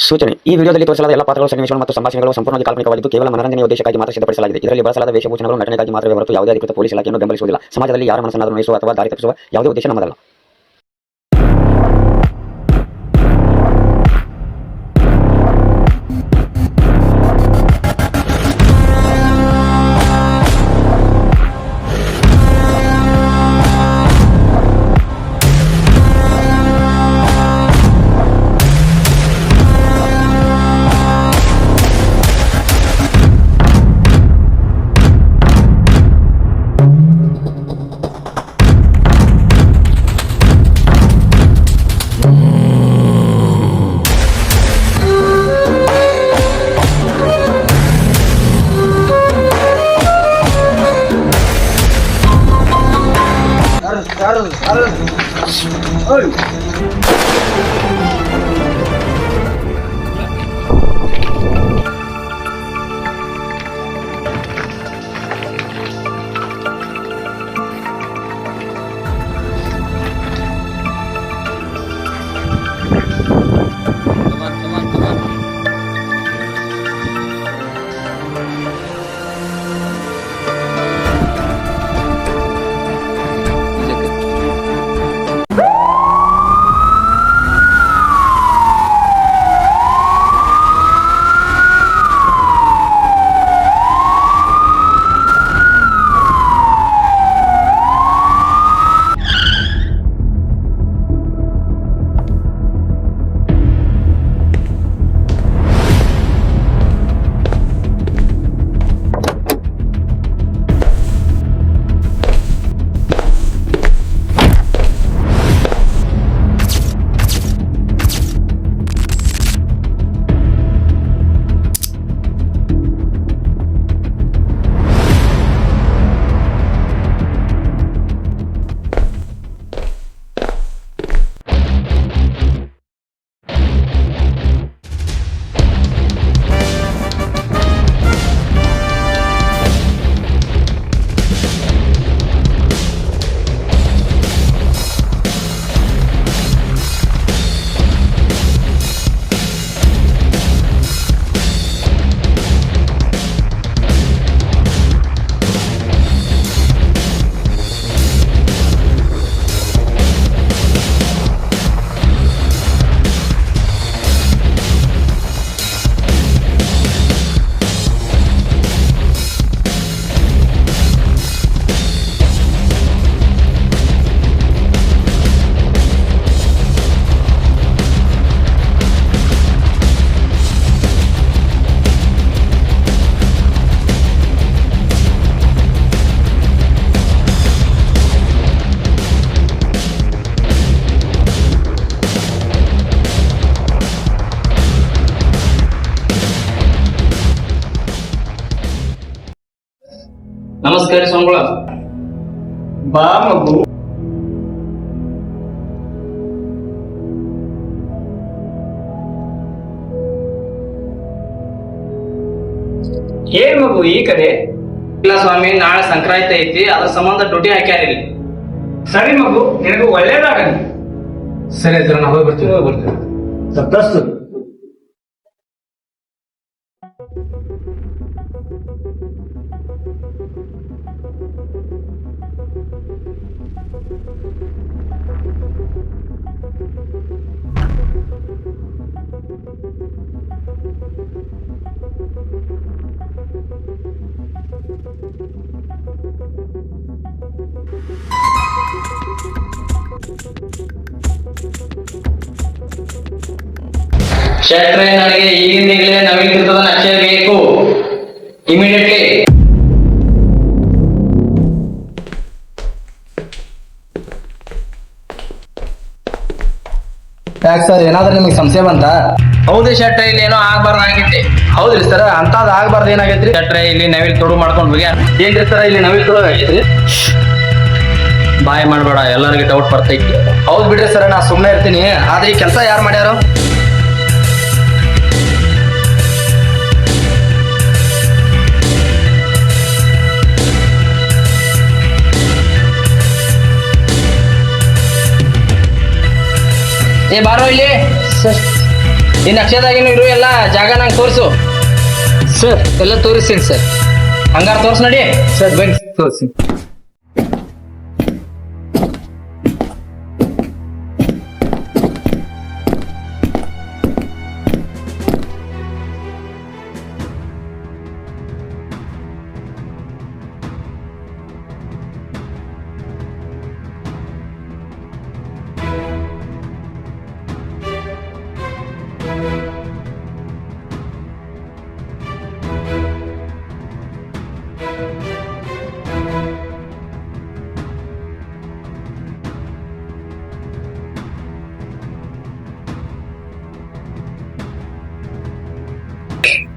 ಸೂಚನೆ: ಈ ವಿಡಿಯೋದಲ್ಲಿ ತೋರಿಸಲಾದ ಎಲ್ಲ ಪಾತ್ರಗಳು, ಸನ್ನಿವೇಶಗಳು ಮತ್ತು ಸಂಭಾಷಣೆಗಳು ಸಂಪೂರ್ಣವಾಗಿ ಕಾಲ್ಪನಿಕವಾಗಿದ್ದು ಕೇವಲ ಮನರಂಜನೆಯ ಉದ್ದೇಶಕ್ಕಾಗಿ ಮಾತ್ರ ಸಿದ್ಧಪಡಿಸಲಾಗಿದೆ. ಇದರಲ್ಲಿ ಬಳಸಲಾದ ವೇಷಭೂಷಣಗಳು ನಟನೆಗಾಗಿ ಮಾತ್ರವೇ ಹೊರತು ಯಾವುದೇ ಅಧಿಕೃತ ಪೊಲೀಸ್ ಇಲಾಖೆಯನ್ನು ಬೆಂಬಲಿಸುವುದಿಲ್ಲ. ಸಮಾಜದಲ್ಲಿ ಯಾರ ಮನಸ್ಸನ್ನಾದರೂ ನೋಯಿಸುವ ಅಥವಾ ದಾರಿ ತಪ್ಪಿಸುವ ಯಾವುದೇ ಉದ್ದೇಶ ನಮ್ಮದಲ್ಲ. ನಮಸ್ಕಾರ ಸ್ವಾಮಿಗಳ. ಬಾ ಮಗು. ಏನ್ ಮಗು ಈ ಕಡೆ? ಇಲ್ಲ ಸ್ವಾಮಿ, ನಾಳೆ ಸಂಕ್ರಾಂತಿ ಐತಿ, ಅದ್ರ ಸಂಬಂಧ ಡ್ಯೂಟಿ ಹಾಕ್ಯಾರ ಇಲ್ಲಿ. ಸರಿ ಮಗು, ನಿನಗೂ ಒಳ್ಳೇದಾಗಲಿ. ಸರಿ ಆಯ್ತು, ನಾವು ಹೋಗಿ ಬರ್ತೀವಿ. ತಪ್ಪಸ್ತು. ಶೆಟ್ರೆ, ನನಗೆ ಈಗಿಂದೀಗಲೇ ನವೀಕೃತದ ನಕ್ಷೆ ಬೇಕು, ಇಮಿಡಿಯೇಟ್ಲಿ. ಯಾಕೆ ಸರ್, ಏನಾದ್ರೂ ನಿಮಗೆ ಸಂಶಯ ಬಂತ? ಹೌದು ಶೆಟ್ರೆ, ಇಲ್ಲಿ ಏನೋ ಆಗ್ಬಾರ್ದಾಗಿತ್ತೆ. ಹೌದ್ರಿ ಸರ್, ಅಂತದ್ ಆಗ್ಬಾರ್ದು. ಏನಾಗೈತ್ರಿ ಶೆಟ್ರೆ, ಇಲ್ಲಿ ನವಿಲ್ ತೊಡು ಮಾಡ್ಕೊಂಡು ಹೋಗ್ಯಾರ. ಏನ್ರಿ ಸರ್, ಇಲ್ಲಿ ನವಿಲ್ ತೊಡೋ ಆಗೈತ್ರಿ? ಬಾಯ್ ಮಾಡ್ಬೇಡ, ಎಲ್ಲರಿಗೆ ಡೌಟ್ ಬರ್ತೈತಿ. ಹೌದ್ ಬಿಡ್ರಿ ಸರ್, ನಾ ಸುಮ್ಮನೆ ಇರ್ತೀನಿ. ಆದ್ರೆ ಈ ಕೆಲಸ ಯಾರು ಮಾಡ್ಯಾರೋ? ಏ ಬಾರೋ ಇಲ್ಲಿ. ಈ ನಕ್ಷದಾಗಿನ ಇರು ಎಲ್ಲ ಜಾಗ ನಂಗೆ ತೋರಿಸು. ಸರ್ ಎಲ್ಲ ತೋರಿಸ್ತೀನಿ ಸರ್. ಹಂಗಾರ ತೋರ್ಸ್ ನಡಿ. ಸರ್ ಬನ್ನಿ ತೋರಿಸಿ.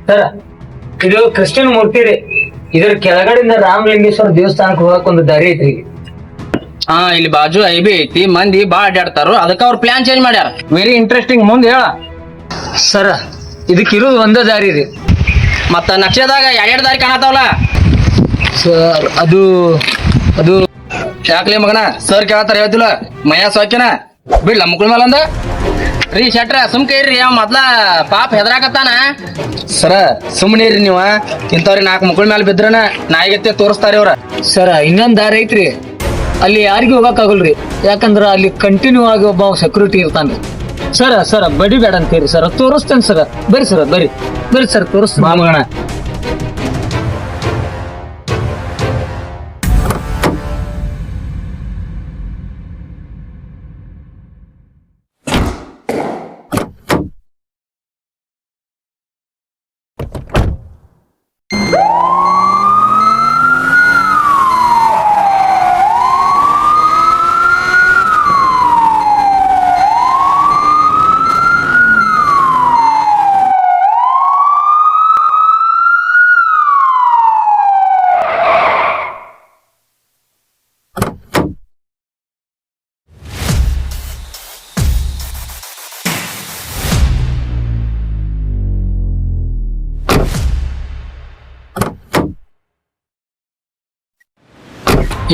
ಸರ್ ಇದು ಕ್ರಿಶ್ಚಿಯನ್ ಮೂರ್ತಿ ರೀ. ಇದ್ರ ಕೆಳಗಡೆಯಿಂದ ರಾಮಲಿಂಗೇಶ್ವರ ದೇವಸ್ಥಾನಕ್ಕೆ ಹೋಗಕ್ ಒಂದು ದಾರಿ ಐತ್ರಿ. ಹಾ, ಇಲ್ಲಿ ಬಾಜು ಐಬಿ ಐತಿ, ಮಂದಿ ಬಾಳ ಅಡ್ಡಾಡ್ತಾರು, ಅದಕ್ಕ ಅವ್ರ ಪ್ಲಾನ್ ಚೇಂಜ್ ಮಾಡ್ಯಾರ. ವೆರಿ ಇಂಟ್ರೆಸ್ಟಿಂಗ್, ಮುಂದೆ ಹೇಳ. ಸರ್ ಇದಕ್ಕಿರೋದು ಒಂದೇ ದಾರಿ ರೀ. ಮತ್ತ ನಕ್ಷದಾಗ ಎರಡ್ ದಾರಿ ಕಾಣತಾವಲ್ಲ. ಸರ್ ಅದು ಅದು ಯಾಕ್ಲಿ ಮಗನ ಸರ್ ಕೇಳತ್ತಾರ ಹೇಳ್ತಿಲ್ಲ, ಮಯ ಸೋಕಿನ ಬಿಡ್ಲ ಮುಕ್ಳ ಮೇಲೆ ಅಂದ. ರೀ ಶೆಟ್ರ ಸುಮ್ಕೆ ಇರ್ರಿ, ಅವ ಮೊದ್ಲ ಪಾಪ ಹೆದರಾಕತ್ತಾನ. ಸರ ಸುಮ್ನೆ ಇರ್ರಿ ನೀವ, ಇಂಥವ್ರಿ 4 ಮುಕ್ಳ ಮೇಲೆ ಬಿದ್ರನ ನಾಯಿಗತ್ತೆ ತೋರಿಸ್ತಾರ ಇವ್ರ. ಸರ್ ಇನ್ನೊಂದ್ ದಾರಿ ಐತ್ರಿ, ಅಲ್ಲಿ ಯಾರಿಗೂ ಹೋಗಕ್ ಆಗಲ್ರಿ. ಯಾಕಂದ್ರ ಅಲ್ಲಿ ಕಂಟಿನ್ಯೂ ಆಗಿ ಒಬ್ಬ ಸೆಕ್ಯೂರಿಟಿ ಇರ್ತಾನ್ರಿ. ಸರ್ ಬಡಿ ಬೇಡ ಅಂತೀರಿ ಸರ್, ತೋರಿಸ್ತೇನೆ ಸರ್. ಬರ್ರಿ ಸರ್, ಬರ್ರಿ ಸರ್ ತೋರಿಸ್ತೀನಿ. ಬಾ ಮಗನ.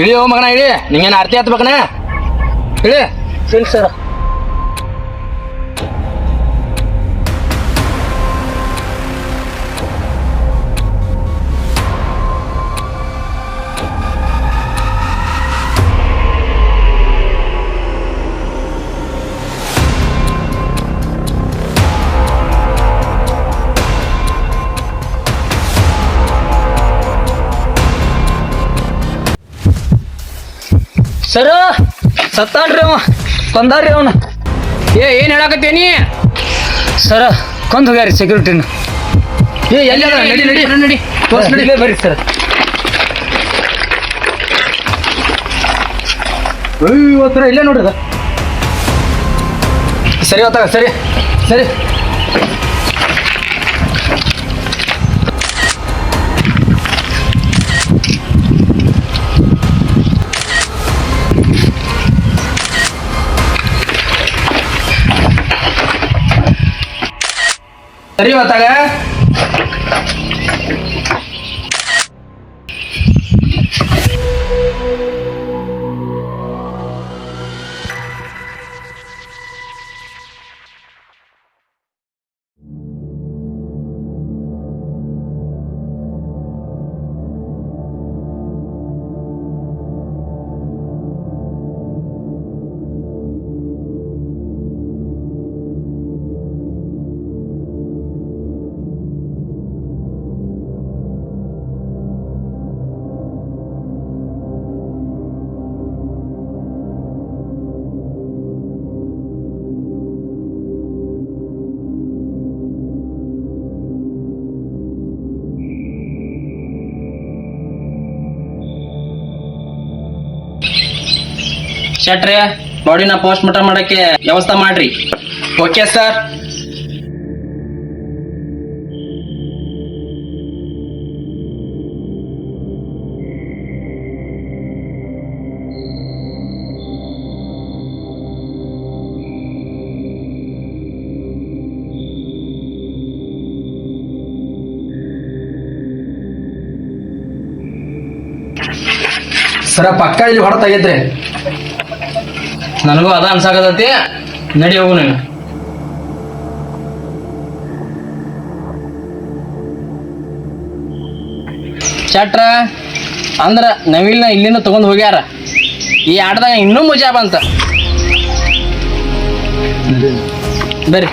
ಇಳಿ ಹೋ ಮಗನ, ಇಳಿ. ನಿಂಗೇನು ಆರ್ತಿ ಹತ್ಬೇಕನ? ಇಳಿ. ಸರಿ ಸರ್. ಸರ ಸತ್ತಾನ್ರಿ ಅವ, ಕೊಂದಾರ್ರಿ ಅವನ. ಏನ್ ಹೇಳಾಕತ್ತೇನಿ? ಸರ ಕೊಂದ್ ಹೋಗ್ಯಾರಿ ಸೆಕ್ಯೂರಿಟಿನ. ಎಲ್ಲಿ ಅದ? ನಡಿ ನಡಿ ನಡಿ ತೋರ್ಸ್ ನಡಿ. ಬರ್ರಿ ಸರ್. ಇವತ್ತರ ಇಲ್ಲೇ ನೋಡ್ರಿ. ಸರಿ ಹೊತ್ತಾಗ, ಸರಿ ಸರಿ. ಸರಿ ಹೊತ್ತಾಗ. ಶೆಟ್ರೆ, ಬಾಡಿನ ಪೋಸ್ಟ್ ಮಾರ್ಟಮ್ ಮಾಡಕ್ಕೆ ವ್ಯವಸ್ಥೆ ಮಾಡ್ರಿ. Okay sir. ಸರ ಪಕ್ಕ ಇಲ್ಲಿ ಹೊರತಾಗಿದ್ರಿ. ನನಗೂ ಅದ ಅನ್ಸಾಕತೈತಿ. ನಡಿ ಹೋಗು ನೀನು. ಚಟ್ರ ಅಂದ್ರ ನವಿಲ್ನ ಇಲ್ಲಿಂದ ತಗೊಂಡ್ ಹೋಗ್ಯಾರ. ಈ ಆಟದಾಗ ಇನ್ನೂ ಮಜಾ ಬಂತ. ಬರ್ರಿ.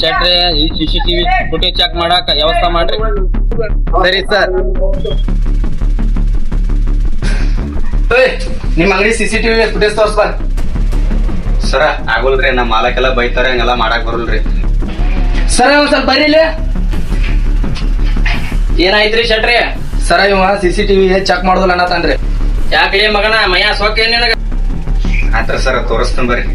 ಚಟ್ರಿ ಈ CCTV ಫುಟೇಜ್ ಚೆಕ್ ಮಾಡಾಕ ವ್ಯವಸ್ಥೆ ಮಾಡ್ರಿ. ಸರಿ ಸರ್. ನಿಮ್ಮ ಅಂಗಡಿ CCTV ಫುಟೇಜ್ ತೋರ್ಸ್ಬಾ. ಸರ ಆಗೋಲ್ರಿ, ನಮ್ಮ ಮಾಲಕ್ಕೆಲ್ಲ ಬೈತಾರೆ, ಹಂಗೆಲ್ಲ ಮಾಡಕ್ ಬರಲ್ರಿ. ಸರ ಒಂದ್ ಸ್ವಲ್ಪ ಬರ್ರಿ ಇಲ್ಲಿ. ಏನಾಯ್ತ್ರಿ ಶೆಟ್ರಿ? ಸರ ಇವ CCTV ಚೆಕ್ ಮಾಡೋದಿಲ್ಲ ಅನ್ನತಾನ್ರಿ. ಯಾಕೆ ಮಗನ ಮಯ ಸೋಕೆ ನಿನಗ? ಆತ್ರ ಸರ ತೋರಿಸ್ತಾನ ಬರ್ರಿ.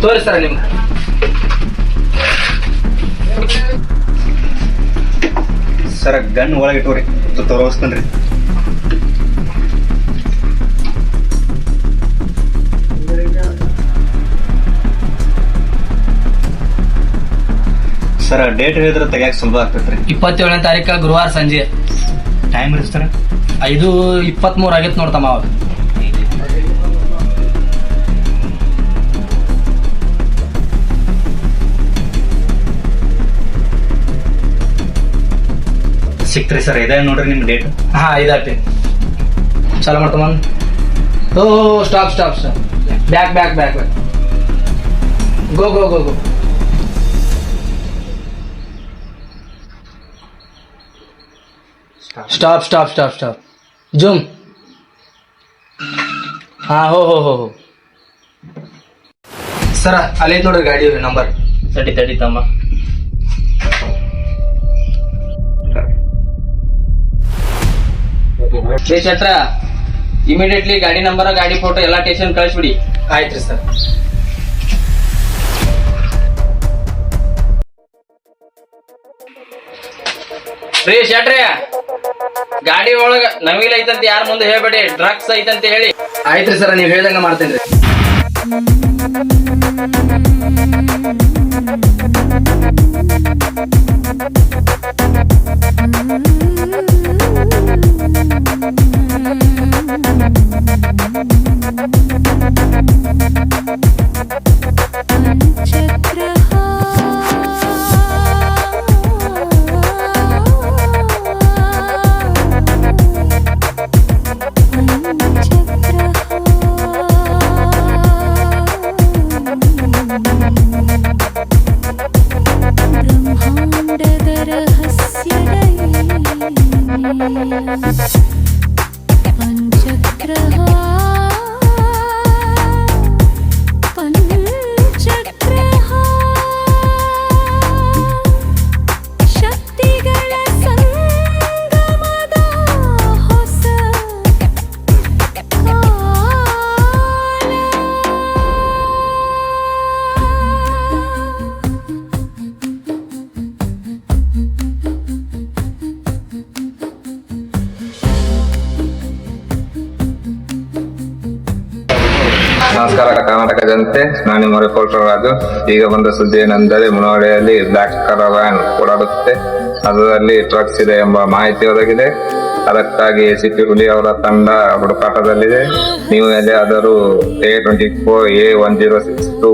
ತೋರಿ ಸರ ನಿಮ್ಗೆ. ಸರ ಗನ್ ಒಳಗೆ ಇಟ್ಟವ್ರಿ, ತೋರಿಸ್ತಾನ್ರಿ. ಸರ ಡೇಟ್ ಹೇಳಿದ್ರೆ ತೆಗಿಯಾಕ ಸುಲಭ ಆಗ್ತೈತ್ರಿ. 27ನೇ ತಾರೀಕ ಗುರುವಾರ ಸಂಜೆ. ಟೈಮ್ ರೀ ಸರ? 5:23 ಆಗೈತ್ ನೋಡ್ತಮ್ಮ. ಅವಾಗ ಸಿಕ್ತ್ರಿ ಸರ್, ಇದೇ ನೋಡ್ರಿ ನಿಮ್ ಡೇಟ್. ಹಾ ಇದಾಟಿ ಚಾಲು ಮಾಡ್ತಮ್ಮ. ಓ stop stop stop. Back back back back. Go go go go. Stop stop stop stop. Zoom. ಹಾ ಹೋ ಹೋ ಹೋ ಹೋ. ಸರ ಅಲ್ಲಿ ನೋಡ್ರಿ ಗಾಡಿ ನಂಬರ್. ತಡಿ ತಡಿ ತಮ್ಮ. ಶೆಟ್ರ ಇಮಿಡಿಯೇಟ್ಲಿ ಗಾಡಿ ನಂಬರ್ ಗಾಡಿ ಫೋಟೋ ಎಲ್ಲಾ ಸ್ಟೇಷನ್ ಕಳಿಸ್ಬಿಡಿ. ಆಯ್ತ್ರಿ ಸರ್. ರೀ ಶೆಟ್ರಿ, ಗಾಡಿ ಒಳಗ ನವಿಲ್ ಐತಂತ ಯಾರ ಮುಂದೆ ಹೇಳ್ಬೇಡಿ, ಡ್ರಗ್ಸ್ ಐತಂತ ಹೇಳಿ. ಆಯ್ತ್ರಿ ಸರ್, ನೀವ್ ಹೇಳ್ದಂಗ ಮಾಡ್ತೇನ್ರಿ. ನಮಸ್ಕಾರ ಕರ್ನಾಟಕ ಜನತೆ, ನಾನು ನಿಮ್ಮ ರಿಪೋರ್ಟರ್ ರಾಜು. ಈಗ ಬಂದ ಸುದ್ದಿ ಏನೆಂದರೆ, ಮುನ್ನೋಡಿಯಲ್ಲಿ ಬ್ಲಾಕ್ ಕಲರ್ ವ್ಯಾನ್ ಓಡಾಡುತ್ತೆ, ಅದರಲ್ಲಿ ಡ್ರಗ್ಸ್ ಇದೆ ಎಂಬ ಮಾಹಿತಿ ಒದಗಿದೆ. ಅದಕ್ಕಾಗಿ ACP ಹುಲಿ ಅವರ ತಂಡ ಹುಡುಕಾಟದಲ್ಲಿದೆ. ನೀವು ಎಲ್ಲಿಯಾದರೂ A24A1062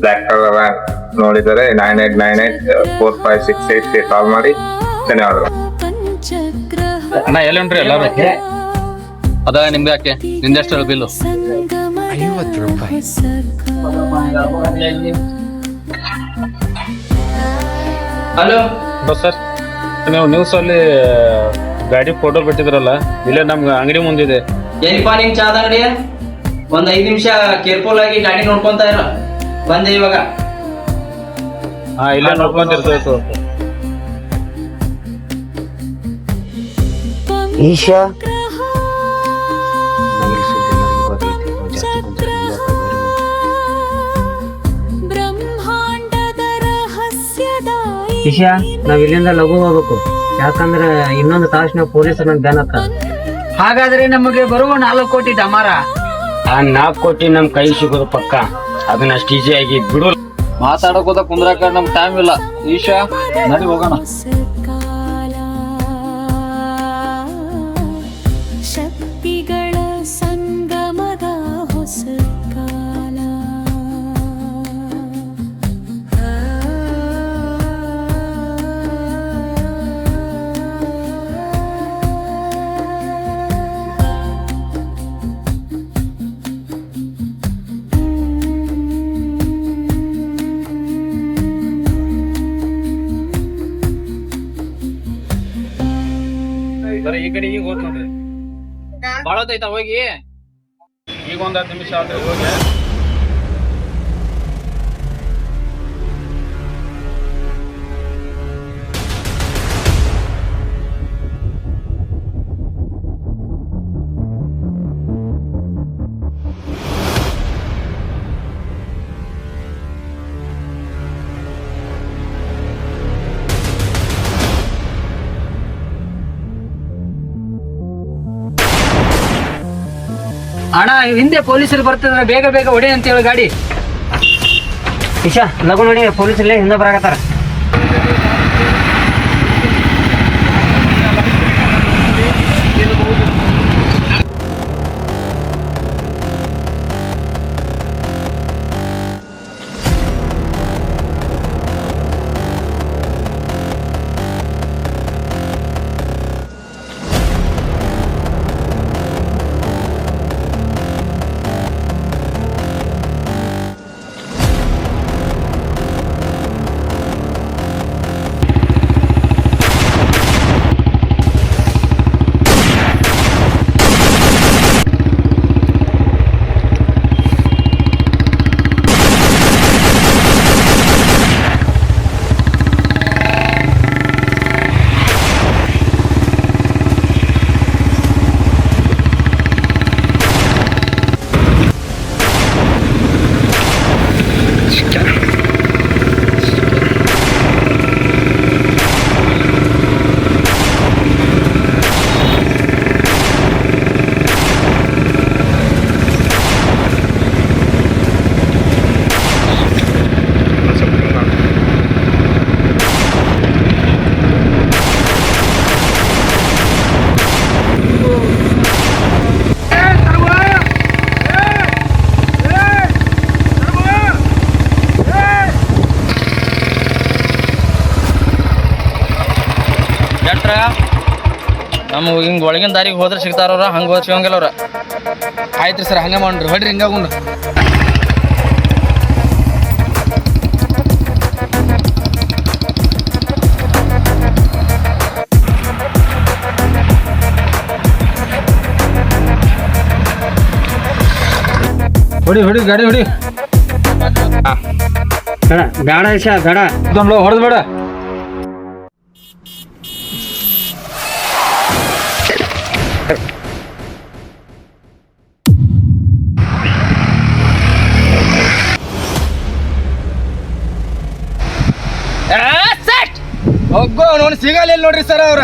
ಬ್ಲಾಕ್ ಕಲರ್ ವ್ಯಾನ್ ನೋಡಿದರೆ 98984568 ಕಾಲ್ ಮಾಡಿ. ಧನ್ಯವಾದಗಳು. ಅಣ್ಣ ಎಲ್ಲಿ ಉಂಟ್ರಿ ಎಲ್ಲಾರು? ಅದ ನಿಮ್ಗೆ ಯಾಕೆ ನಿಂದೆಷ್ಟು ಬಿಲ್ಲು? 50 ರೂಪಾಯಿ. ಹಲೋ ಸರ್, ನೀವು ನ್ಯೂಸ್ ಅಲ್ಲಿ ಗಾಡಿ ಫೋಟೋ ಬಿಟ್ಟಿದ್ರಲ್ಲ ಇಲ್ಲೇ ನಮ್ಗೆ ಅಂಗಡಿ ಮುಂದಿದೆ. ಎಲ್ಲಿಪ್ಪ ನಿಮ್ ಚಾದ ಅಂಗಡಿ? ಒಂದ್ 5 ನಿಮಿಷ ಕೇರ್ಫುಲ್ ಆಗಿ ಗಾಡಿ ನೋಡ್ಕೊಂತ ಇರ. ಬಂದೆ ಇವಾಗ. ಹಾ ಇಲ್ಲೇ ನೋಡ್ಕೊಂತಿರ್ತೇವೆ. ಈಶಾ ಇಶಾ ನಾವ್ ಇಲ್ಲಿಂದ ಲಘು ಹೋಗ್ಬೇಕು, ಯಾಕಂದ್ರೆ ಇನ್ನೊಂದು ತಾಸಿನ ಪೊಲೀಸರು ನಮ್ಗೆ ಬ್ಯಾನ್ ಆಗ್ತಾರ. ಹಾಗಾದ್ರೆ ನಮಗೆ ಬರುವ 4 ಕೋಟಿ ಡಮಾರ. ಆ 4 ಕೋಟಿ ನಮ್ ಕೈ ಸಿಗೋದು ಪಕ್ಕ. ಅದನ್ನ ಅಷ್ಟು ಈಸಿ ಆಗಿ ಬಿಡು. ಮಾತಾಡಕೋದ ಕುಂದ್ರಾಕ ನಮ್ ಟೈಮ್ ಇಲ್ಲ. ಈಶಾ ನಡಿ ಹೋಗೋಣ. ಶಕ್ತಿಗಳ ಸಂಗಮದ ಹೊಸ ಕಾಲ. ಈ ಕಡೆ ಈಗ ಹೋದ್ ನೋಡ್ರಿ. ಬಾಳ ಹೊತ್ತೈತ ಹೋಗಿ. ಈಗ ಒಂದ್ 10 ನಿಮಿಷ ಆದ್ರೆ ಹೋಗಿ. ಅಣ್ಣ ಹಿಂದೆ ಪೊಲೀಸರು ಬರ್ತಿದ್ರೆ ಬೇಗ ಬೇಗ ಹೊಡಿ ಅಂತ ಹೇಳಿ ಗಾಡಿ. ಇಶಾ ಲಘು ನೋಡಿ, ಪೊಲೀಸರಲ್ಲೇ ಹಿಂದೆ ಬರಾಕತ್ತಾರ. ನಮ್ಮ ಹಿಂಗೆ ಒಳಗಿನ ದಾರಿಗೆ ಹೋದ್ರೆ ಸಿಗ್ತಾರವ್ರ, ಹಂಗೆ ಹೋದ್ರೆ ಸಿಗಂಗಿಲ್ಲ ಅವ್ರ. ಆಯ್ತು ರೀ ಸರ್, ಹಂಗೆ ಮಾಡ್ರಿ, ಹೊಡ್ರಿ ಹಿಂಗೆ ಗುಂಡು. ಹೊಡಿ ಹೊಡಿ ಗಾಡಿ ಹೊಡಿ. ಬೇಡ ಇಶಾ ಬೇಡ, ಹೊಡೆದ್ ಬೇಡ. ಹೋಗೋ ನೋಡಿ, ಸಿಗಲ್ಲ ನೋಡ್ರಿ ಸರ್ ಅವ್ರ.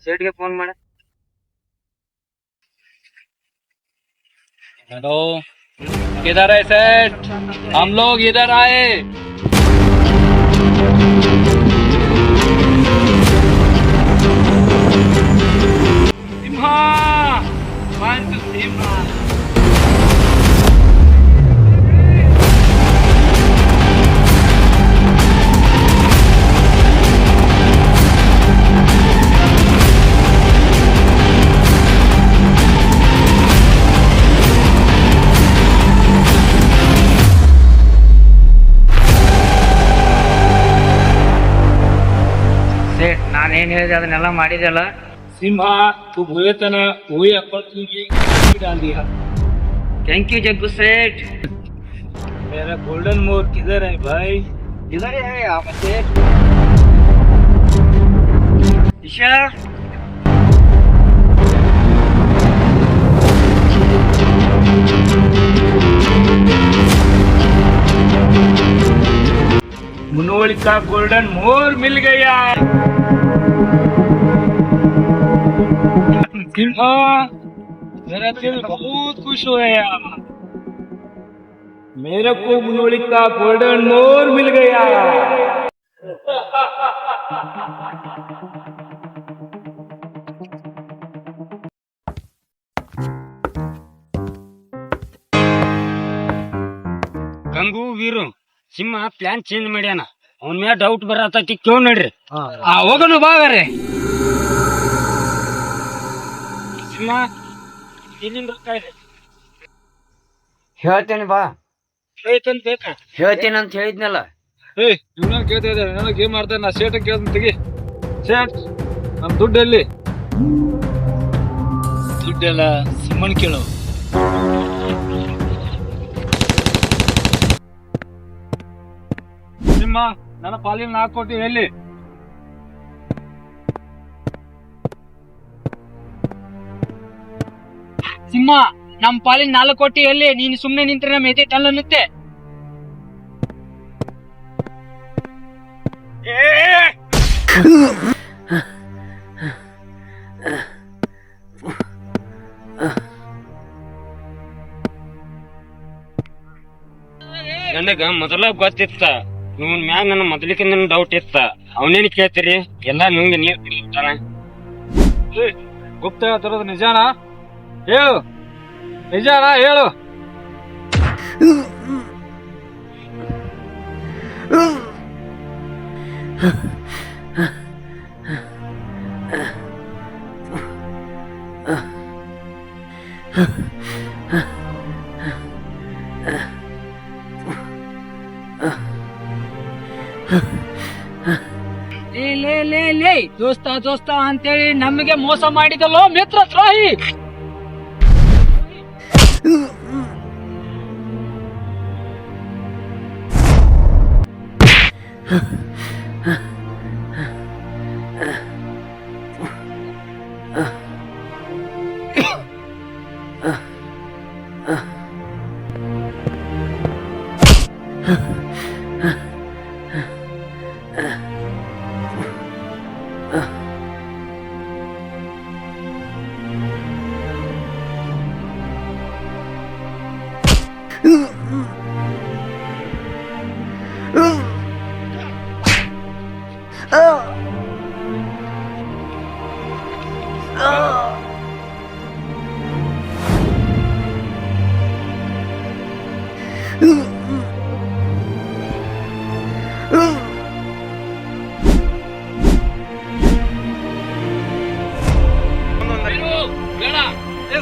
ಸೇಟ್ಗೆ ಫೋನ್ ಮಾಡ. हेलो, किधर है सेठ? हम लोग इधर आए। सिम्हा, सिम्हा। ಸೇಟ್ ನಾನೇನ್ ಹೇಳಿದೆ ಅದನ್ನೆಲ್ಲ ಮಾಡಿದೆಲ್ಲ. सिम्हा तू भूले तना वही अकल तुझे डाल दिया। ಥ್ಯಾಂಕ್ ಯು ಜಗ್ಗು ಸೇಟ್. मेरा गोल्डन मोर किधर है भाई? इधर ही है आप सेठ. ईशा मुनोल का गोल्डन मोर मिल गया। सिम्हा मेरा दिल बहुत खुश हो गया, मेरे को मुनोली का गोल्डन मोर मिल गया। ಗಂಗು ವೀರು ಸಿಂಹ ಪ್ಲಾನ್ ಚೇಂಜ್ ಮಾಡ್ಯಾನ. ಅವನ್ ಮ್ಯಾಲ ಡೌಟ್ ಬರತೈತಿ, ಕೇಳ್ ನೋಡ್ರಿ. ಹೋಗೋಣ ಬಾಗಾರೆ. ಸಿಂಹ ಇಲ್ಲಿಂದ ರೊಕ್ಕ ಇದೆ. ಹೇಳ್ತೇನೆ ಬಾ, ಹೇಳ್ತಂತ ಬೇಕಾ? ಹೇಳ್ತೇನೆ ಅಂತ ಹೇಳಿದ್ನಲ್ಲ. ಇವನ ಕೇಳ್ತಾ ಇದ್ದಾರೆ, ಏನೋ ಗೇಮ್ ಮಾಡ್ತಾರೆ. ನಾ ಸೇಟ್ ಕೇಳ್ತೀನಿ ತೆಗಿ. ಸೇಟ್, ನಮ್ ದುಡ್ಡು ಎಲ್ಲಿ? ದುಡ್ಡೆಲ್ಲ ಸಿಮ್ಮನ್ ಕೇಳು. ಸಿಂಹ, ನನ್ನ ಪಾಲಿನ 4 ಕೋಟಿ ಎಲ್ಲಿ? ಸಿಂಹ ನಮ್ ಪಾಲಿನ 4 ಕೋಟಿ ಎಲ್ಲಿ? ನೀನ್ ಸುಮ್ನೆ ನಿಂತ್ರೆ ನಮ್ಮ ಎದೆ ಟಲ್ ಅನ್ನುತ್ತೆ. ನನಗ ಮೊದಲ ಗೊತ್ತಿತ್ತ, ಇವನ್ ಮ್ಯಾಗ ನನ್ನ ಮೊದಲಿಕಿಂದ ಡೌಟ್ ಇತ್ತ. ಅವನೇನ್ ಕೇಳ್ತೀರಿ? ಎಲ್ಲಾ ನಿಮ್ಗೆ ನೀರ್ ಕುಡಿತಾನ. ಗುಪ್ತ ಹೇಳ್ತಿರೋದು ನಿಜಾನಾ? ಹೇಳು, ನಿಜಾನಾ ಹೇಳು. ಲೇ ದೋಸ್ತ ದೋಸ್ತ ಅಂತೇಳಿ ನಮಗೆ ಮೋಸ ಮಾಡಿದಲ್ಲೋ ಮಿತ್ರ ದ್ರೋಹಿ.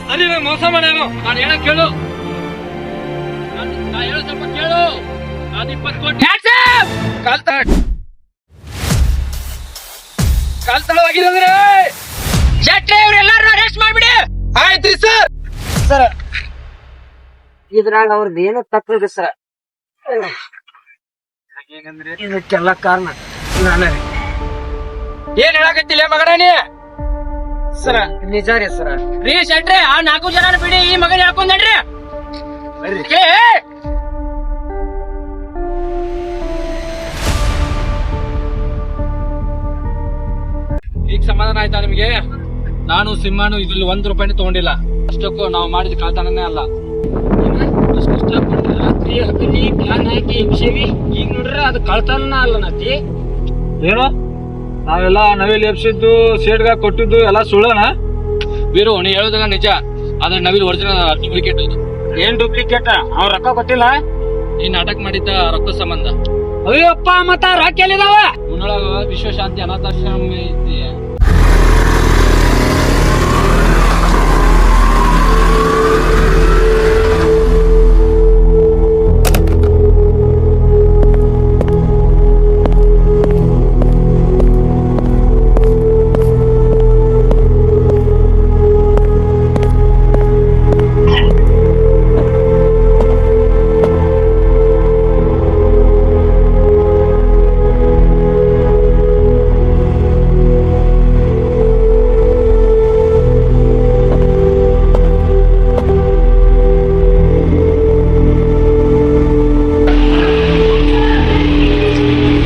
ಸರಿ, ಮೋಸ ಮಾಡ್ಯಾನು. ನಾನು ಹೇಳ ಕೇಳು, ನಾ ಹೇಳೋ ಸ್ವಲ್ಪ ಕೇಳು. ನಾನು 20 ಕೋಟಿ ಕಾಲ್ತಳವಾಗಿದ್ರೆ ಶೆಟ್ರೆ ಇವ್ರೆಲ್ಲಾರು ಅರೆಸ್ಟ್ ಮಾಡ್ಬಿಡಿ. ಆಯ್ತ್ರಿ ಸರ್. ಸರ್ ಇದ್ರಾಗ ಅವ್ರದ್ದು ಏನೋ ತಪ್ಪಿದೆ ಸರ್. ಇದಕ್ಕೆಲ್ಲ ಕಾರಣ ನಾನೇ. ಏನ್ ಹೇಳಕತ್ತಿಲ್ಲ ಮಗನ ನೀ? ಸರ ನಿಜ ರೀ ಸರ. ರೀ ಶೆಟ್ರೆ, ಆ 4 ಜನ ಬಿಡಿ, ಈ ಮಗನ ಹಾಕೊಂಡ್ರಿ. ಈಗ ಸಮಾಧಾನ ಆಯ್ತಾ ನಿಮ್ಗೆ? ನಾನು ಸಿಂಹನು ಇದ್ರಲ್ಲಿ 1 ರೂಪಾಯಿನೂ ತಗೊಂಡಿಲ್ಲ. ಅಷ್ಟಕ್ಕೂ ನಾವು ಮಾಡಿದ ಕಾಲ್ತನನೇ ಅಲ್ಲ. ಕಷ್ಟಪಟ್ಟು ರಾತ್ರಿ ಹಗಲಿ ಪ್ಲಾನ್ ಹಾಕಿ ಎಬ್ಸೇವಿ. ಈಗ ನೋಡ್ರ ಅದು ಕಳ್ತನ ಅಲ್ಲ ನತಿ. ಏನು ನಾವೆಲ್ಲ ನವಿಲ್ ಎಬ್ಸಿದ್ದು ಸೇಡ್ಗ ಕೊಟ್ಟಿದ್ದು ಎಲ್ಲ ಸುಳ್ಳನ? ವೀರು ನೀ ಹೇಳೋದಾಗ ನಿಜ, ಆದ್ರೆ ನವಿಲ್ ಒರಿಜಿನಲ್ ಡೂಪ್ಲಿಕೇಟ್ ಇದು. ಏನ್ ಡೂಪ್ಲಿಕೇಟ್? ಅವ್ರ ರೊಕ್ಕ ಕೊಟ್ಟಿಲ್ಲ. ಈ ನಾಟಕ ಮಾಡಿದ್ದ ರೊಕ್ಕ ಸಂಬಂಧ. ಅಯ್ಯಪ್ಪ ಮತ್ತ ರೊಕ್ಕ ಎಲ್ಲಿದಾವ? ಮುನ್ನೊಳಗ ವಿಶ್ವಶಾಂತಿ ಅನಾಥಾಶ್ರಮ ಐತಿ.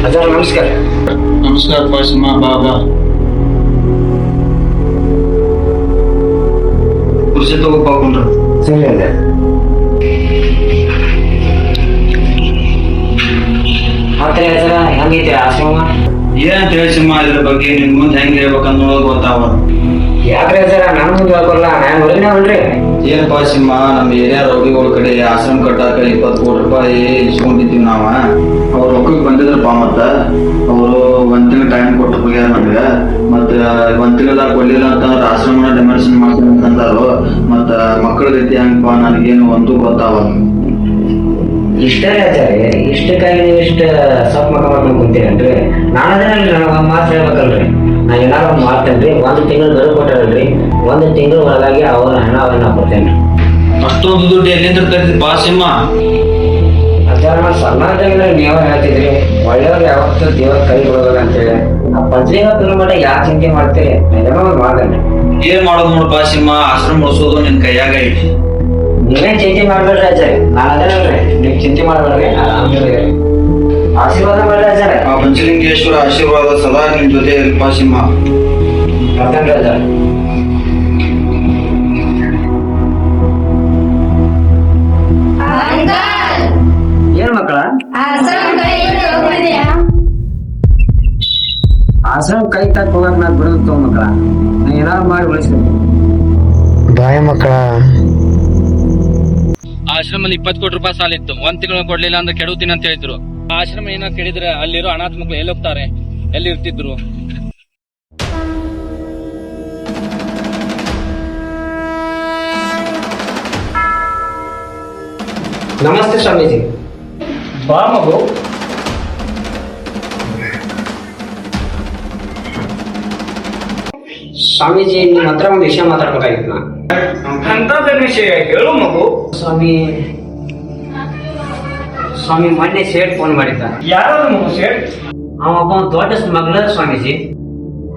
ಅಜ್ಜಾರ ನಮಸ್ಕಾರ. ನಮಸ್ಕಾರ ಪಾಶಮ್ಮ, ಬಾ ಬಾ ಕುರ್ಚಿ ತಗೋಪಾಕೊಂಡ್ರ. ಸರಿ ಅಜ್ಜ. ಮತ್ತೆ ಅಜ್ಜಾರ ಹೆಂಗೈತೆ ಆಶ್ರಮ? ಏನ್ ತಿಳಿಸಮ್ಮ ಇದ್ರ ಬಗ್ಗೆ ನಿನ್ ಮುಂದೆ ಹೆಂಗ್ ಹೇಳ್ಬೇಕಂತ ನೋಡೋದು ಗೊತ್ತಾವ. ಯಾಕ್ರಿ ಅಜ್ಜಾರ ನನ್ ಮುಂದೆ ಹೇಳ್ಕೊಲ್ಲ, ನಾನು ಹೊರಗಿನ ಹೊಂಟ್ರಿ. ಏನ್ ಪಾಶಮ್ಮ, ನಮ್ಮ ಏರಿಯಾ ರೋಗಿಗಳ ಕಡೆ ಆಶ್ರಮ ಕಟ್ಟಾಕ 20 ಕೋಟಿ ರೂಪಾಯಿ ಇಸ್ಕೊಂಡಿದ್ದೀವಿ ನಾವ. ಅವ್ರ ರೊಕ್ಕಕ್ಕೆ ಬಂದಿದ್ರಪ್ಪ. ಮತ್ತ ಅವರು ಒಂದ್ ತಿಂಗಳ ಟೈಮ್ ಕೊಟ್ಟು ಹೋಗ್ಯಾರ ನಮ್ಗ. ಮತ್ತ ಒಂದ್ ತಿಂಗಳದಾಗ ಕೊಡ್ಲಿಲ್ಲ ಅಂತಂದ್ರ ಆಶ್ರಮನ ಡೆಮಾಲಿಷನ್ ಮಾಡ್ತೀನಿ ಅಂತಂದಾರು. ಮತ್ತ ಮಕ್ಕಳ ರೀತಿ ಹೆಂಗಪ್ಪ ನನಗೇನು ಒಂದು ಗೊತ್ತಾವ. ಇಷ್ಟೇ ಆಚಾರ್ಯ, ಇಷ್ಟಕ್ಕಾಗಿ ನೀವು ಇಷ್ಟ ಸಪ್ ಮಕ್ಕ ಮಾಡ್ಕೊಂಡು ಕುಂತೀರನ್ರಿ? ನಾನು ಅದನ್ನಲ್ಲಿ ನನಗೆ ಮಾತ್ರ ಹೇಳ್ಬೇಕಲ್ರಿ. ನಾ ಏನಾರ ಒಂದು ಮಾಡ್ತೇನ್ರಿ. 1 ತಿಂಗಳು ಗಡುವು ಕೊಟ್ಟಾರಲ್ರಿ, 1 ತಿಂಗಳ ಒಳಗಾಗಿ ಅವ್ರ ಹಣವನ್ನ ಕೊಡ್ತೇನ್ರಿ. ಅಷ್ಟೊಂದು ದುಡ್ಡು ಎಲ್ಲಿಂದ ತರ್ತಿದ್ ಪಾಶಮ್ಮ? ಅಜ್ಜಾರ ನಾನು ಸಣ್ಣದಾಗಿದ್ರೆ ನೀವ ಹೇಳ್ತಿದ್ರಿ ಒಳ್ಳೆಯವ್ರು ಯಾವತ್ತೂ ದೇವರ ಕೈ ಬಿಡೋದಲ್ಲ ಅಂತೇಳಿ. ಆ ಪಂಚಲಿಂಗ ತಿನ್ನೋ ಮಟ್ಟ ಯಾಕೆ ಚಿಂತೆ ಮಾಡ್ತೀರಿ? ಏನೋ ಒಂದು ಮಾಡ್ದೇನ್ರಿ. ಏನ್ ಮಾಡೋದು ನೋಡ್ ಪಾಶಮ್ಮ, ಆಶ್ರಮ ಉಳಿಸೋದು ನಿನ್ ಕೈಯಾಗ ಐತಿ. ನೀವೇನ್ ಚಿಂತೆ ಮಾಡ್ಬೇಡ್ರಿ ಆಚಾರ್ಯ, ನಾನು ಅದೇನಲ್ರಿ. ನೀವು ಚಿಂತೆ ಮಾಡ್ಬೇಡ್ರಿ, ಆರಾಮಿರಿ. ಆಶೀರ್ವಾದ ಮಾಡ್ರಿ ಆಚಾರ್ಯ. ಆ ಪಂಚಲಿಂಗೇಶ್ವರ ಆಶೀರ್ವಾದ ಸದಾ ನಿನ್ ಜೊತೆ ಇರ್ಲಿ ಪಾಶಮ್ಮ. ಬರ್ತೇನ್ರಿ ಆಚಾರ್ಯ. ಏನ್ ಮಕ್ಕಳ ಆಶ್ರಮ ಕೈ ತಾಕ್ ಹೋಗಕ್ ನಾನ್ ಬಿಡೋದು ತಗೋ ಮಕ್ಕಳ. ನಾ ಏನಾರು ಮಾಡಿ ಉಳಿಸ್ಬೇಕು. ಬಾಯ ಮಕ್ಕಳ. ಆಶ್ರಮದಲ್ಲಿ 20 ಕೋಟಿ ರೂಪಾಯಿ ಸಾಲ ಇತ್ತು. 1 ತಿಂಗಳು ಕೊಡ್ಲಿಲ್ಲ ಅಂದ್ರೆ ಕೆಡುತ್ತೀನಿ ಅಂತ ಹೇಳಿದ್ರು. ಆಶ್ರಮ ಏನಾದ್ರು ಕೇಳಿದ್ರೆ ಅಲ್ಲಿರೋ ಅನಾಥ ಮಕ್ಕಳು ಎಲ್ಲಿ ಹೋಗ್ತಾರೆ, ಎಲ್ಲಿ ಇರ್ತಿದ್ರು? ನಮಸ್ತೆ ಸ್ವಾಮೀಜಿ. ಬಾ ಮಗು. ಸ್ವಾಮೀಜಿ ನಿಮ್ಮ ಹತ್ರ ಒಂದು ವಿಷಯ ಮಾತಾಡ್ಬೇಕಾಗಿತ್ತು. ಅಂತದ ವಿಷಯ ಹೇಳು ಮಗು. ಸ್ವಾಮಿ ಮೊನ್ನೆ ಸೇಟ್ ಫೋನ್ ಮಾಡಿದ್ದ. ಯಾರು ಮಗು ಸೇಟ್? ಅವೊಬ್ಬ ದೊಡ್ಡ ಸ್ಮಗ್ಲರ್ ಸ್ವಾಮೀಜಿ.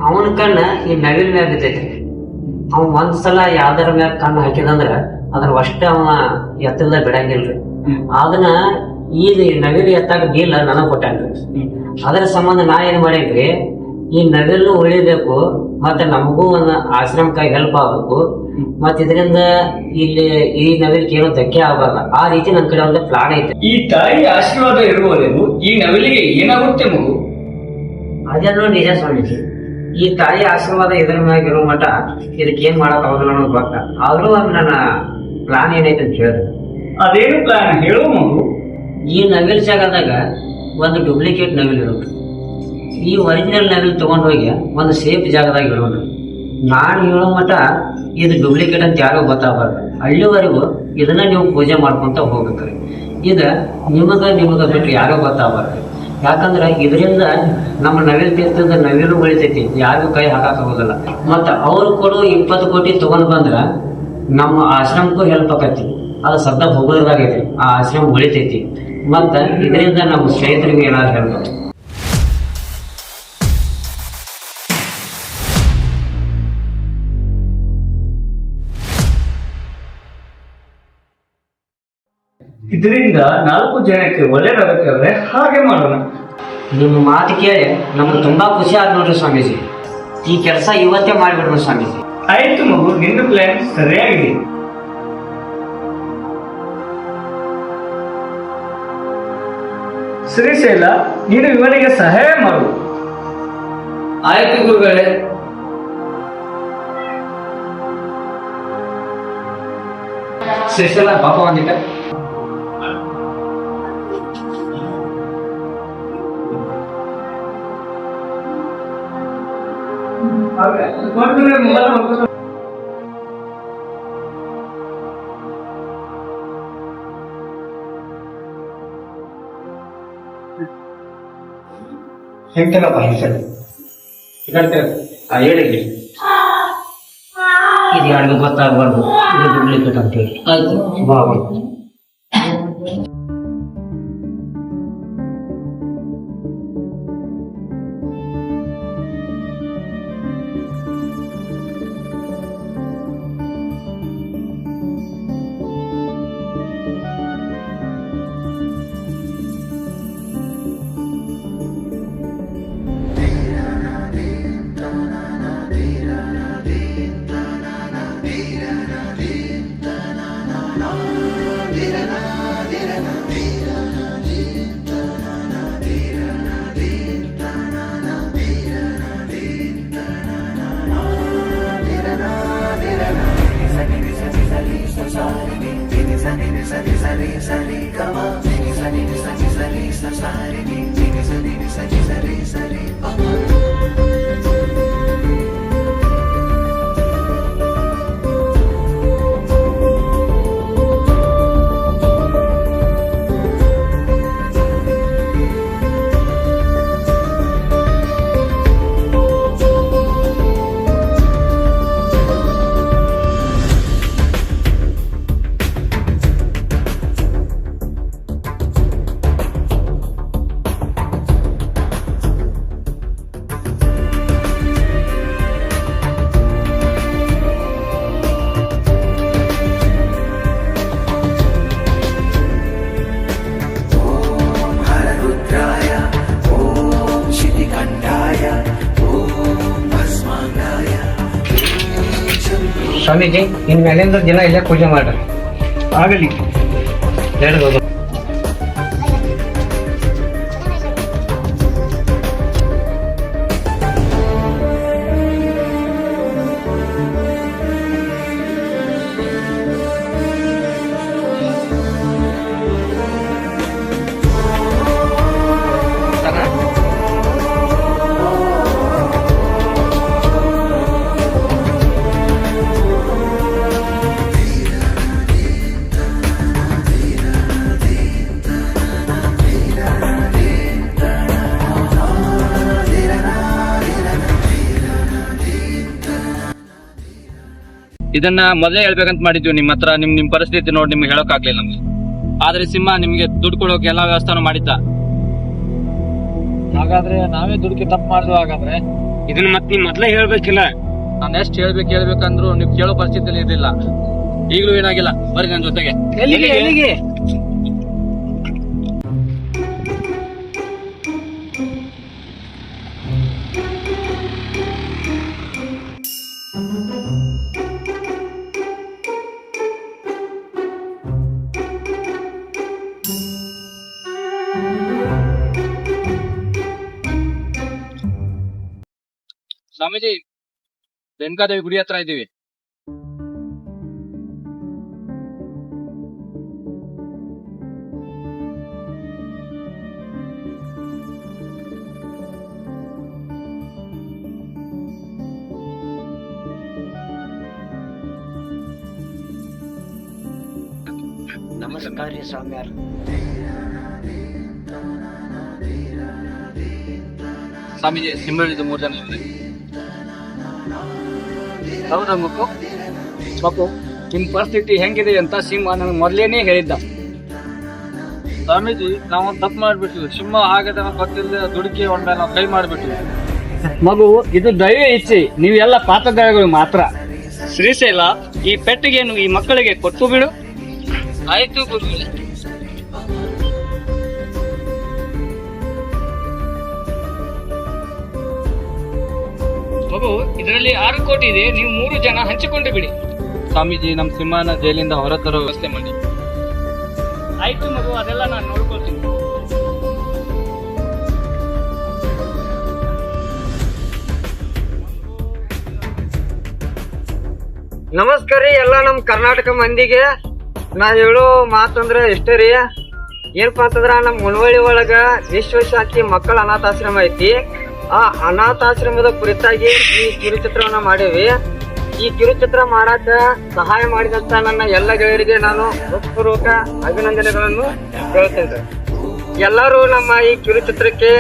ಅವನ ಕಣ್ಣ ಈ ನವಿಲ್ ಮ್ಯಾಗ ಬಿದ್ದೈತಿ. ಅವ್ ಒಂದ್ಸಲ ಯಾವ್ದಾರ ಮ್ಯಾಗ ಕಣ್ಣು ಹಾಕಿದಂದ್ರ ಅದ್ರ ಅಷ್ಟ ಅವ ಎತ್ತದ ಬಿಡಂಗಿಲ್ರಿ. ಅದನ್ನ ಈಗ ನವಿಲ್ ಎತ್ತಾಗ ಡೀಲ್ ನನಗ್ ಕೊಟ್ಟಾನ್ರಿ. ಅದರ ಸಂಬಂಧ ನಾ ಏನ್ ಮಾಡೇನ್ರಿ, ಈ ನವಿಲು ಉಳಿಬೇಕು, ಮತ್ತೆ ನಮಗೂ ಒಂದು ಆಶ್ರಮಕ್ಕಾಗಿ ಹೆಲ್ಪ್ ಆಗ್ಬೇಕು, ಮತ್ ಇದರಿಂದ ಇಲ್ಲಿ ಈ ನವಿಲ್ಗೆ ಏನೋ ಧಕ್ಕೆ ಆಗಬಾರ್ದ. ಆ ರೀತಿ ನನ್ ಕಡೆ ಒಂದು ಪ್ಲಾನ್ ಐತೆ. ಈ ತಾಯಿ ಆಶೀರ್ವಾದ ಇರುವವರೆಗೂ ಈ ನವಿಲಿಗೆ ಏನಾಗುತ್ತೆ ಮಗು? ಅದೆಲ್ಲೋ ನಿಜ ಸ್ವಾಮೀಜಿ. ಈ ತಾಯಿ ಆಶೀರ್ವಾದ ಇದ್ರ ಮ್ಯಾಗ ಇರೋ ಮಠ ಇದಕ್ಕೆ ಏನ್ ಮಾಡಕ್ ಆಗೋದಿಲ್ಲ ಅನ್ನೋದು ಗೊತ್ತ. ಆದ್ರೂ ನನ್ನ ಪ್ಲಾನ್ ಏನೈತೆ ಅಂತ ಹೇಳಿದ್ರು. ಅದೇನು ಪ್ಲಾನ್ ಹೇಳು ಮಗು. ಈ ನವಿಲ್ ಜಾಗದಾಗ ಒಂದು ಡೂಪ್ಲಿಕೇಟ್ ನವಿಲ್ ಇರೋದು, ಈ ಒರಿಜಿನಲ್ ನವಿಲ್ ತಗೊಂಡ್ ಹೋಗಿ ಒಂದು ಸೇಫ್ ಜಾಗದಾಗ ಇಡೋಣ. ನಾನು ಹೇಳೋ ಮಠ ಇದು ಡೂಪ್ಲಿಕೇಟ್ ಅಂತ ಯಾರೋ ಗೊತ್ತಾಗಬಾರ್ದು. ಅಲ್ಲಿವರೆಗೂ ಇದನ್ನ ನೀವು ಪೂಜೆ ಮಾಡ್ಕೊಂತ ಹೋಗ್ಬೇಕ್ರಿ. ಇದು ನಿಮಗ ಬಿಟ್ಟು ಯಾರೋ ಗೊತ್ತಾಗಬಾರ್ದು. ಯಾಕಂದ್ರೆ ಇದರಿಂದ ನಮ್ಮ ನವಿಲ್ ತೀರ್ಥದ ನವಿಲು ಉಳಿತೈತಿ, ಯಾರಿಗೂ ಕೈ ಹಾಕಾಗೋದಿಲ್ಲ. ಮತ್ತ ಅವ್ರು ಕೊಡು 20 ಕೋಟಿ ತಗೊಂಡ್ ಬಂದ್ರ ನಮ್ಮ ಆಶ್ರಮಕ್ಕೂ ಹೆಲ್ಪ್ ಆಕತಿ. ಅದು ಸದ್ದ ಹೋಗೋದಾಗೈತಿ, ಆ ಆಶ್ರಮ ಉಳಿತೈತಿ. ಮತ್ತ ಇದರಿಂದ ನಮ್ಮ ಸ್ನೇಹಿತರಿಗೂ ಏನಾದ್ರು ಹೇಳ್ಬೇಕು. ಇದರಿಂದ 4 ಜನಕ್ಕೆ ಒಳ್ಳೇದಾಗುತ್ತೆ. ಹಾಗೆ ಮಾಡೋಣ. ನಿಮ್ಮ ಮಾತು ಕೇಳಿ ನಮ್ಗೆ ತುಂಬಾ ಖುಷಿ ಆದ್ ನೋಡ್ರಿ ಸ್ವಾಮೀಜಿ. ಈ ಕೆಲಸ ಇವತ್ತೇ ಮಾಡಿಬಿಡ್ರಿ ಸ್ವಾಮೀಜಿ. ಆಯ್ತು ಮಗು, ನಿಂದು ಪ್ಲಾನ್ ಸರಿಯಾಗಿದೆ. ಶ್ರೀಶೈಲ, ನೀನು ಇವನಿಗೆ ಸಹಾಯ ಮಾಡು. ಆಯ್ತು ಗುರುಗಳೇ. ಶ್ರೀಶೈಲ ಪಾಪ ಒಂದಿಟ. ಹೇಳ್ತೇನಪ್ಪ ಹೇಳ್ತೇನೆ. ಹೇಳಿ ಇದು ಯಾರಿಗೂ ಗೊತ್ತಾಗಬಾರ್ದು, ಇದು ಡೂಪ್ಲಿಕೇಟ್ ಅಂತೇಳಿ. ಆಯ್ತು. ಬಾಬು ಸ್ವಾಮೀಜಿ, ಇನ್ ಮೇಲಿಂದ ದಿನ ಇಲ್ಲೇ ಪೂಜೆ ಮಾಡ್ರಿ. ಆಗಲಿ ಹೇಳ್ಬೋದು. ಇದನ್ನ ಮೊದಲೇ ಹೇಳ್ಬೇಕಂತ ಮಾಡಿದ್ವಿ ನಿಮ್ಮ ಹತ್ರ. ನಿಮ್ ಪರಿಸ್ಥಿತಿ ನೋಡಿ ನಿಮ್ಗೆ ಹೇಳೋಕ್ಕಾಗ್ಲಿಲ್ಲ ನಮ್ಗೆ. ಆದ್ರೆ ಸಿಂಹ ನಿಮ್ಗೆ ದುಡ್ಡು ಕೊಡೋಕೆ ಎಲ್ಲಾ ವ್ಯವಸ್ಥಾನು ಮಾಡಿದ್ದ. ಹಾಗಾದ್ರೆ ನಾವೇ ದುಡ್ಡು ತಪ್ಪು ಮಾಡಿದ್ವು. ಹಾಗಾದ್ರೆ ಇದನ್ನ ಮತ್ತೆ ನೀವ್ ಮೊದ್ಲೇ ಹೇಳ್ಬೇಕಿಲ್ಲ. ನಾನು ಎಷ್ಟು ಹೇಳ್ಬೇಕಂದ್ರು ನೀವು ಕೇಳೋ ಪರಿಸ್ಥಿತಿಯಲ್ಲಿ ಇರ್ಲಿಲ್ಲ. ಈಗಲೂ ಏನಾಗಿಲ್ಲ, ಬರ್ರಿ ನನ್ನ ಜೊತೆಗೆ. ಎಲ್ಲಿಗೆ? ಸ್ವಾಮೀಜಿ, ರೇಣುಕಾದೇವಿ ಗುಡಿ ಹತ್ರ ಇದ್ದೀವಿ. ನಮಸ್ಕಾರ ಸ್ವಾಮಿಯಾರ. ಸ್ವಾಮೀಜಿ, ಸಿಂಹಳಿದು 3 ಜನ ಇದ್ದಾರೆ. ಹೌದಾ ಮಕ್ಕು? ಮಕ್ಕು, ನಿಮ್ ಪರಿಸ್ಥಿತಿ ಹೆಂಗಿದೆ ಅಂತ ಸಿಂಹ ನನಗೆ ಮೊದ್ಲೇನೆ ಹೇಳಿದ್ದ. ಸ್ವಾಮೀಜಿ, ನಾವು ತಪ್ಪು ಮಾಡ್ಬಿಟ್ವಿ. ಸಿಂಹ ಆಗದ ಗೊತ್ತಿಲ್ಲದೆ ದುಡುಕಿ ಒಂದ ನಾವು ಕೈ ಮಾಡ್ಬಿಟ್ವಿ. ಮಗು, ಇದು ದೈವ ಇಚ್ಛೆ, ನೀವೆಲ್ಲ ಪಾತ್ರಧಾರಿಗಳು ಮಾತ್ರ. ಶ್ರೀಶೈಲ, ಈ ಪೆಟ್ಟಿಗೆಯನ್ನು ಈ ಮಕ್ಕಳಿಗೆ ಕೊಟ್ಟು ಬಿಡು. ಆಯ್ತು ಗುರುಗಳೇ. ಮಗು, ಇದರಲ್ಲಿ 6 ಕೋಟಿ ಇದೆ, ನೀವು 3 ಜನ ಹಂಚಿಕೊಂಡು ಬಿಡಿ. ಸ್ವಾಮೀಜಿ, ನಮ್ ಸಿಂಹನ ಜೈಲಿಂದ ಹೊರತರೋ ವ್ಯವಸ್ಥೆ ಮಾಡಿ. ಆಯ್ತು ಮಗು, ಅದೆಲ್ಲ ನಾನು ನೋಡ್ಕೊಳ್ತೀನಿ. ನಮಸ್ಕಾರ ರೀ ಎಲ್ಲ ನಮ್ಮ ಕರ್ನಾಟಕ ಮಂದಿಗೆ. ನಾ ಹೇಳೋ ಮಾತಂದ್ರ ಇಷ್ಟೇ ರೀ. ಏನಪ್ಪಾ ಅಂತಂದ್ರ ನಮ್ಮ ಮುನವಳ್ಳಿ ಒಳಗ ವಿಶ್ವಶಾಂತಿ ಮಕ್ಕಳ ಅನಾಥಾಶ್ರಮ ಐತಿ. ಆ ಅನಾಥಾಶ್ರಮದ ಕುರಿತಾಗಿ ಈ ಕಿರುಚಿತ್ರವನ್ನ ಮಾಡೇವಿ. ಈ ಕಿರುಚಿತ್ರ ಮಾಡಾಕ ಸಹಾಯ ಮಾಡಿದಂತ ನನ್ನ ಎಲ್ಲ ಗೆಳೆಯರಿಗೆ ನಾನು ಹೃತ್ಪೂರ್ವಕ ಅಭಿನಂದನೆಗಳನ್ನು ಹೇಳ್ತೇನೆ. ಎಲ್ಲರೂ ನಮ್ಮ ಈ ಕಿರುಚಿತ್ರಕ್ಕೆ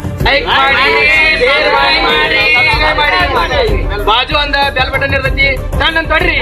ಬಾಜು ಒಂದ ಬೆಲ್ ಬಟನ್ ಇರ್ತೈತಿ, ಸಣ್ಣ ತೊಡ್ರಿ.